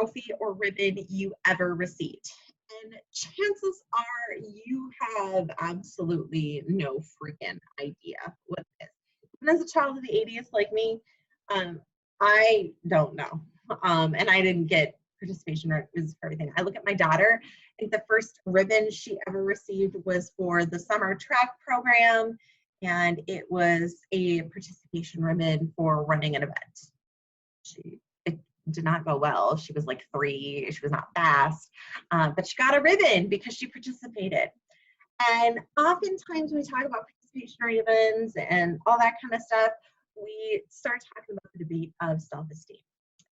trophy or ribbon you ever received? And chances are you have absolutely no freaking idea what it is. And as a child of the 80s like me, I don't know. And I didn't get participation ribbons for everything. I look at my daughter. I think the first ribbon she ever received was for the summer track program, and it was a participation ribbon for running an event. It did not go well. She was like 3. She was not fast, but she got a ribbon because she participated. And oftentimes when we talk about participation ribbons and all that kind of stuff, we start talking about the debate of self-esteem.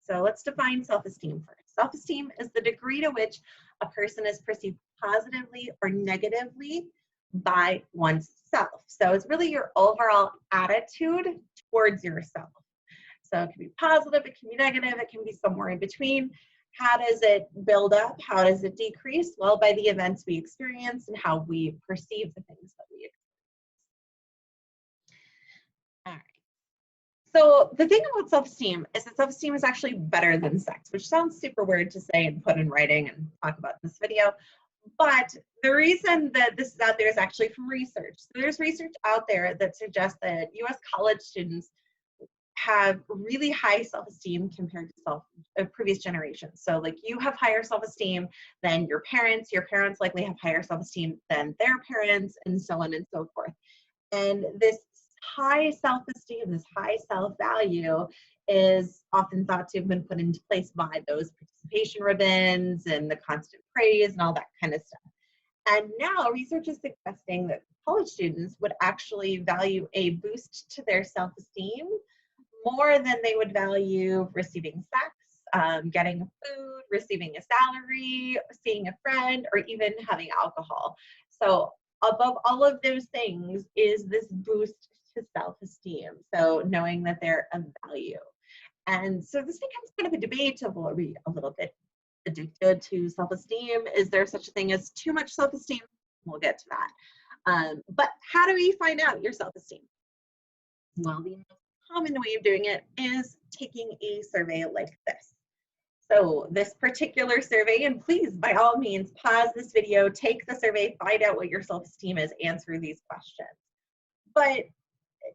So let's define self-esteem first. Self-esteem is the degree to which a person is perceived positively or negatively by oneself. So it's really your overall attitude towards yourself. So it can be positive, it can be negative, it can be somewhere in between. How does it build up? How does it decrease? Well, by the events we experience and how we perceive the things that we experience. All right. So the thing about self-esteem is that self-esteem is actually better than sex, which sounds super weird to say and put in writing and talk about in this video. But the reason that this is out there is actually from research. So there's research out there that suggests that US college students have really high self-esteem compared to previous generations. So like you have higher self-esteem than your parents likely have higher self-esteem than their parents, and so on and so forth. And this high self-esteem, this high self-value is often thought to have been put into place by those participation ribbons and the constant praise and all that kind of stuff. And now research is suggesting that college students would actually value a boost to their self-esteem more than they would value receiving sex, getting food, receiving a salary, seeing a friend, or even having alcohol. So above all of those things is this boost to self-esteem. So knowing that they're of value. And so this becomes kind of a debate of, are we a little bit addicted to self-esteem? Is there such a thing as too much self-esteem? We'll get to that. But how do we find out your self-esteem? Well, the most common way of doing it is taking a survey like this. So this particular survey, and please, by all means, pause this video, take the survey, find out what your self-esteem is, answer these questions. But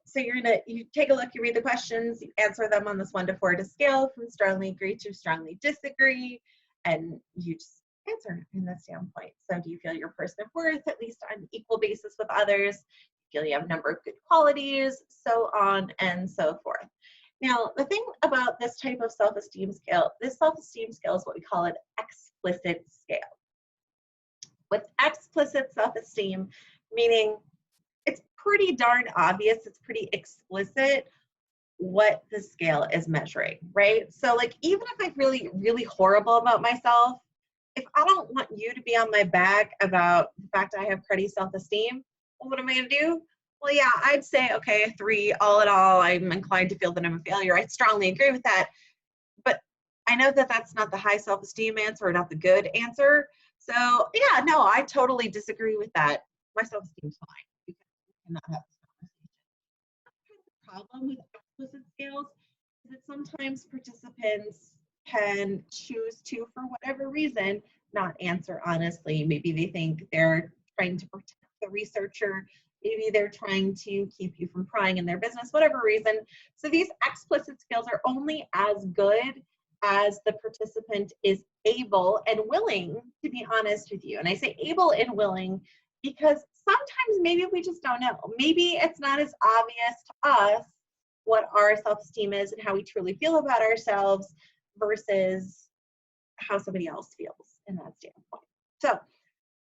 so you take a look, you read the questions, you answer them on this 1 to 4 scale from strongly agree to strongly disagree, and you just answer in this standpoint. So do you feel you're a person of worth, at least on an equal basis with others? Feel you have a number of good qualities, so on and so forth. Now, the thing about this type of self-esteem scale, this self-esteem scale is what we call an explicit scale. With explicit self-esteem, meaning it's pretty darn obvious, it's pretty explicit what the scale is measuring, right? So like, even if I'm really, really horrible about myself, if I don't want you to be on my back about the fact I have cruddy self-esteem, well, what am I gonna do? Well, yeah, I'd say, okay, 3, all in all, I'm inclined to feel that I'm a failure. I strongly agree with that. But I know that that's not the high self-esteem answer or not the good answer. So yeah, no, I totally disagree with that. My self-esteem's fine. You cannot have this conversation. The problem with explicit scales is that sometimes participants can choose to, for whatever reason, not answer honestly. Maybe they think they're trying to protect the researcher. Maybe they're trying to keep you from prying in their business, whatever reason. So these explicit skills are only as good as the participant is able and willing to be honest with you. And I say able and willing because sometimes maybe we just don't know. Maybe it's not as obvious to us what our self-esteem is and how we truly feel about ourselves versus how somebody else feels in that standpoint. So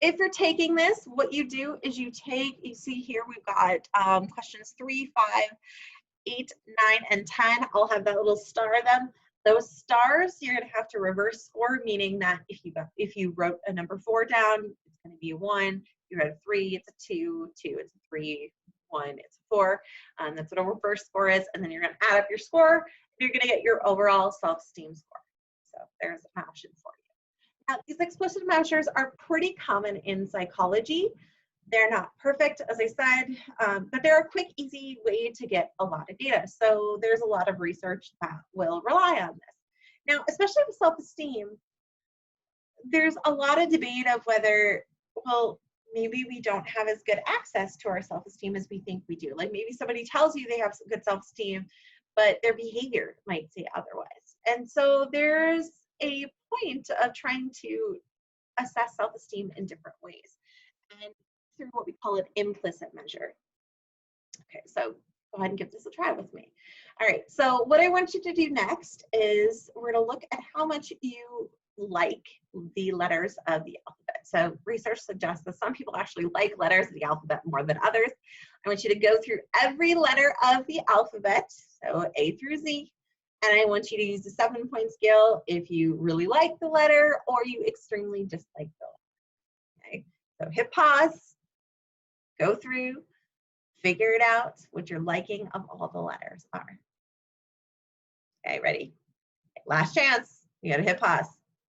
if you're taking this, what you do is you see here we've got questions 3, 5, 8, 9, and 10. I'll have that little star of them. Those stars, you're gonna have to reverse score, meaning that if you wrote a number 4 down, it's gonna be a 1. You wrote a 3, it's a 2, 2, it's a 3, 1, it's a 4. That's what a reverse score is. And then you're gonna add up your score, and you're gonna get your overall self-esteem score. So there's an option for you. Now, these explicit measures are pretty common in psychology. They're not perfect, as I said, but they're a quick, easy way to get a lot of data. So there's a lot of research that will rely on this. Now, especially with self-esteem, there's a lot of debate of whether, well, maybe we don't have as good access to our self-esteem as we think we do. Like maybe somebody tells you they have some good self-esteem, but their behavior might say otherwise. And so there's a point of trying to assess self-esteem in different ways, and through what we call an implicit measure. Okay, so go ahead and give this a try with me. All right, so what I want you to do next is we're going to look at how much you like the letters of the alphabet. So research suggests that some people actually like letters of the alphabet more than others. I want you to go through every letter of the alphabet, so A through Z, and I want you to use the 7-point scale if you really like the letter or you extremely dislike the letter. Okay, so hit pause, go through, figure it out what your liking of all the letters are. Okay, ready? Last chance. You gotta hit pause.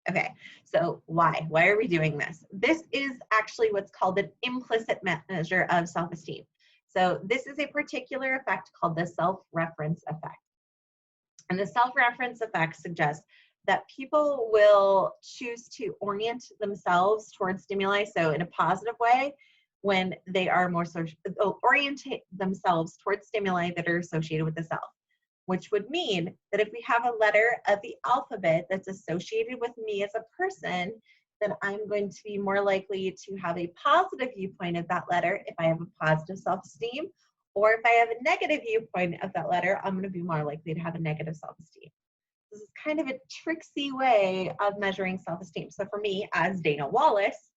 Okay, so why? Why are we doing this? This is actually what's called an implicit measure of self-esteem. So this is a particular effect called the self-reference effect. And the self-reference effect suggests that people will choose to orient themselves towards stimuli, so in a positive way, when they are more orientate themselves towards stimuli that are associated with the self, which would mean that if we have a letter of the alphabet that's associated with me as a person, then I'm going to be more likely to have a positive viewpoint of that letter if I have a positive self-esteem, or if I have a negative viewpoint of that letter, I'm going to be more likely to have a negative self-esteem. This is kind of a tricksy way of measuring self-esteem. So for me, as Dana Wallace,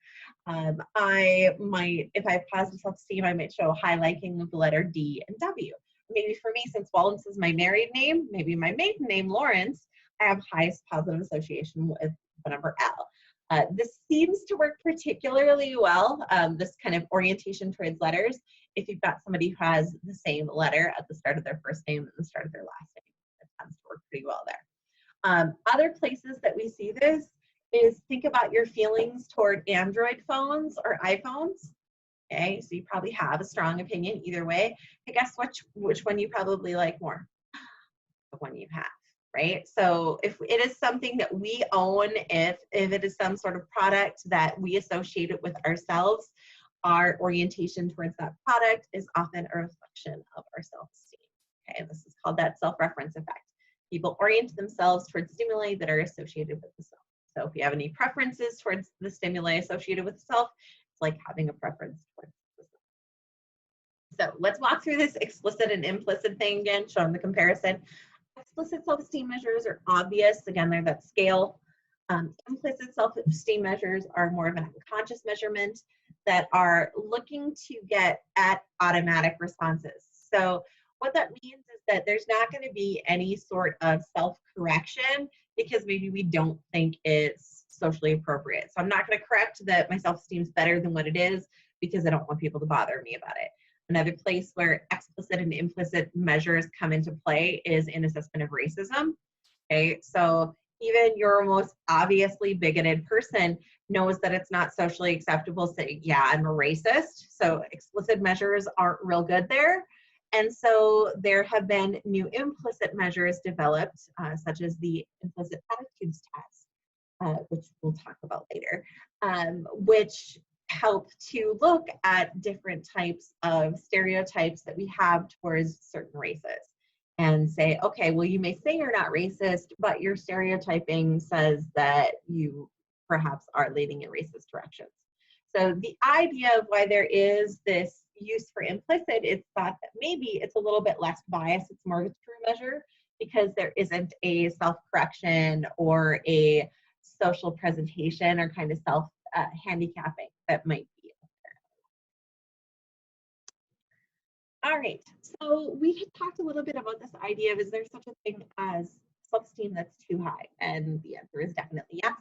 I might, if I have positive self-esteem, I might show high liking of the letter D and W. Maybe for me, since Wallace is my married name, maybe my maiden name, Lawrence, I have highest positive association with the number L. This seems to work particularly well, this kind of orientation towards letters, if you've got somebody who has the same letter at the start of their first name and the start of their last name. It tends to work pretty well there. Other places that we see this is think about your feelings toward Android phones or iPhones. Okay, so you probably have a strong opinion either way. I guess which one you probably like more? The one you have, right? So if it is something that we own, if it is some sort of product that we associate it with ourselves, our orientation towards that product is often a reflection of our self-esteem. Okay, this is called that self-reference effect. People orient themselves towards stimuli that are associated with the self. So if you have any preferences towards the stimuli associated with the self, it's like having a preference towards the self. So let's walk through this explicit and implicit thing again, showing the comparison. Explicit self-esteem measures are obvious. Again, they're that scale. Implicit self-esteem measures are more of an unconscious measurement that are looking to get at automatic responses. So what that means is that there's not going to be any sort of self-correction because maybe we don't think it's socially appropriate. So I'm not going to correct that my self-esteem is better than what it is because I don't want people to bother me about it. Another place where explicit and implicit measures come into play is in assessment of racism. Okay, so even your most obviously bigoted person knows that it's not socially acceptable to say, yeah, I'm a racist. So explicit measures aren't real good there. And so there have been new implicit measures developed, such as the implicit attitudes test, which we'll talk about later, which help to look at different types of stereotypes that we have towards certain races and say, okay, well, you may say you're not racist, but your stereotyping says that you perhaps are leading in racist directions. So the idea of why there is this use for implicit is thought that maybe it's a little bit less biased, it's more of a true measure because there isn't a self-correction or a social presentation or kind of self-handicapping that might be there. All right, so we had talked a little bit about this idea of is there such a thing as self-esteem that's too high? And the answer is definitely yes.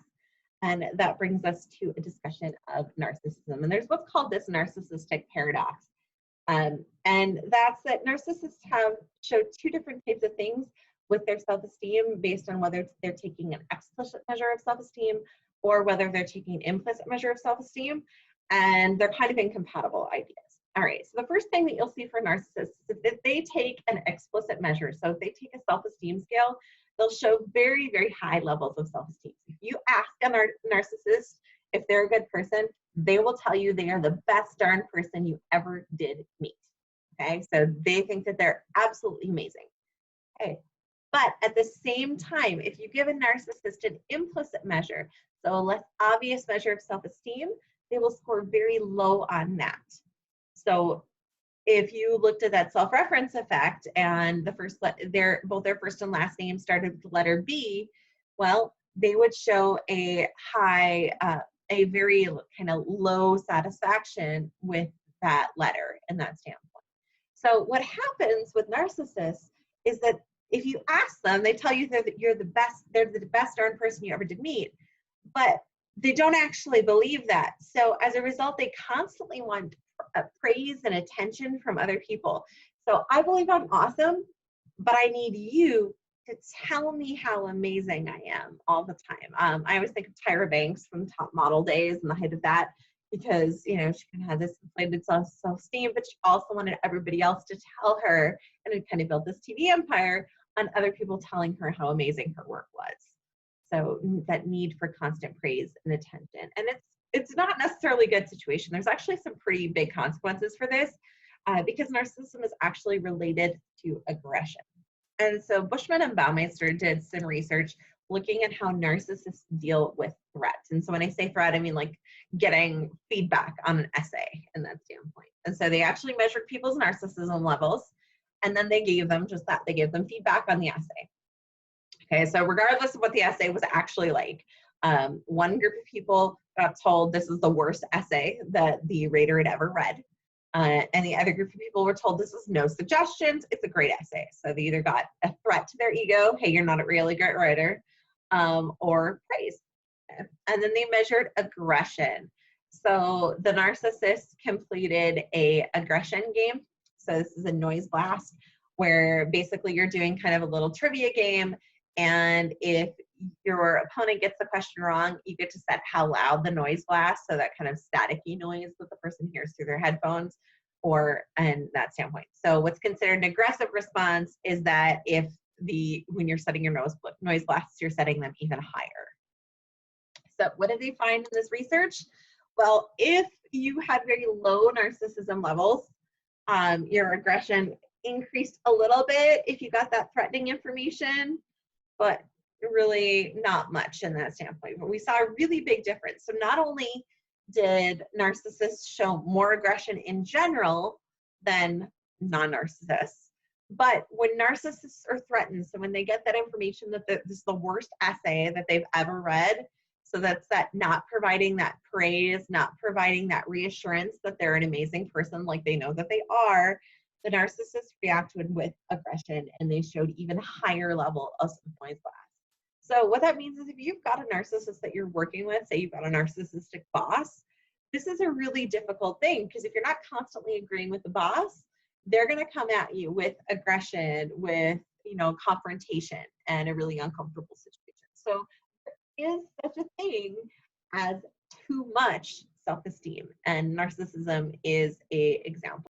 And that brings us to a discussion of narcissism. And there's what's called this narcissistic paradox. And that's that narcissists have showed two different types of things with their self-esteem based on whether they're taking an explicit measure of self-esteem or whether they're taking an implicit measure of self-esteem. And they're kind of incompatible ideas. All right, so the first thing that you'll see for narcissists is if they take an explicit measure, so if they take a self-esteem scale, they'll show very, very high levels of self-esteem. If you ask a narcissist if they're a good person, they will tell you they are the best darn person you ever did meet. Okay, so they think that they're absolutely amazing. Okay, but at the same time, if you give a narcissist an implicit measure, so a less obvious measure of self-esteem, they will score very low on that. So if you looked at that self-reference effect and both their first and last name started with the letter B, well, they would show a a very kind of low satisfaction with that letter and that standpoint. So what happens with narcissists is that if you ask them, they tell you that they're the best darn person you ever did meet, but they don't actually believe that. So as a result, they constantly want praise and attention from other people. So I believe I'm awesome, but I need you to tell me how amazing I am all the time. I always think of Tyra Banks from Top Model days and the height of that, because she kind of had this inflated self-esteem, but she also wanted everybody else to tell her, and it kind of built this TV empire on other people telling her how amazing her work was. So that need for constant praise and attention. And it's not necessarily a good situation. There's actually some pretty big consequences for this because narcissism is actually related to aggression. And so Bushman and Baumeister did some research looking at how narcissists deal with threats. And so when I say threat, I mean like getting feedback on an essay in that standpoint. And so they actually measured people's narcissism levels, and then they gave them just that. They gave them feedback on the essay. Okay, so regardless of what the essay was actually like, one group of people got told this is the worst essay that the rater had ever read. And the other group of people were told this is no suggestions, it's a great essay. So they either got a threat to their ego, hey, you're not a really great writer, or praise. And then they measured aggression. So the narcissist completed a aggression game. So this is a noise blast where basically you're doing kind of a little trivia game. And if your opponent gets the question wrong, you get to set how loud the noise blasts, so that kind of staticky noise that the person hears through their headphones, and that standpoint. So what's considered an aggressive response is that when you're setting your noise blasts, you're setting them even higher. So what did they find in this research? Well, if you had very low narcissism levels, your aggression increased a little bit if you got that threatening information, but really not much in that standpoint. But we saw a really big difference. So not only did narcissists show more aggression in general than non-narcissists, but when narcissists are threatened, so when they get that information that this is the worst essay that they've ever read, so that's that not providing that praise, not providing that reassurance that they're an amazing person like they know that they are, the narcissists reacted with aggression, and they showed even higher level of noise blast. So what that means is if you've got a narcissist that you're working with, say you've got a narcissistic boss, this is a really difficult thing, because if you're not constantly agreeing with the boss, they're going to come at you with aggression, with confrontation, and a really uncomfortable situation. So there is such a thing as too much self-esteem, and narcissism is an example.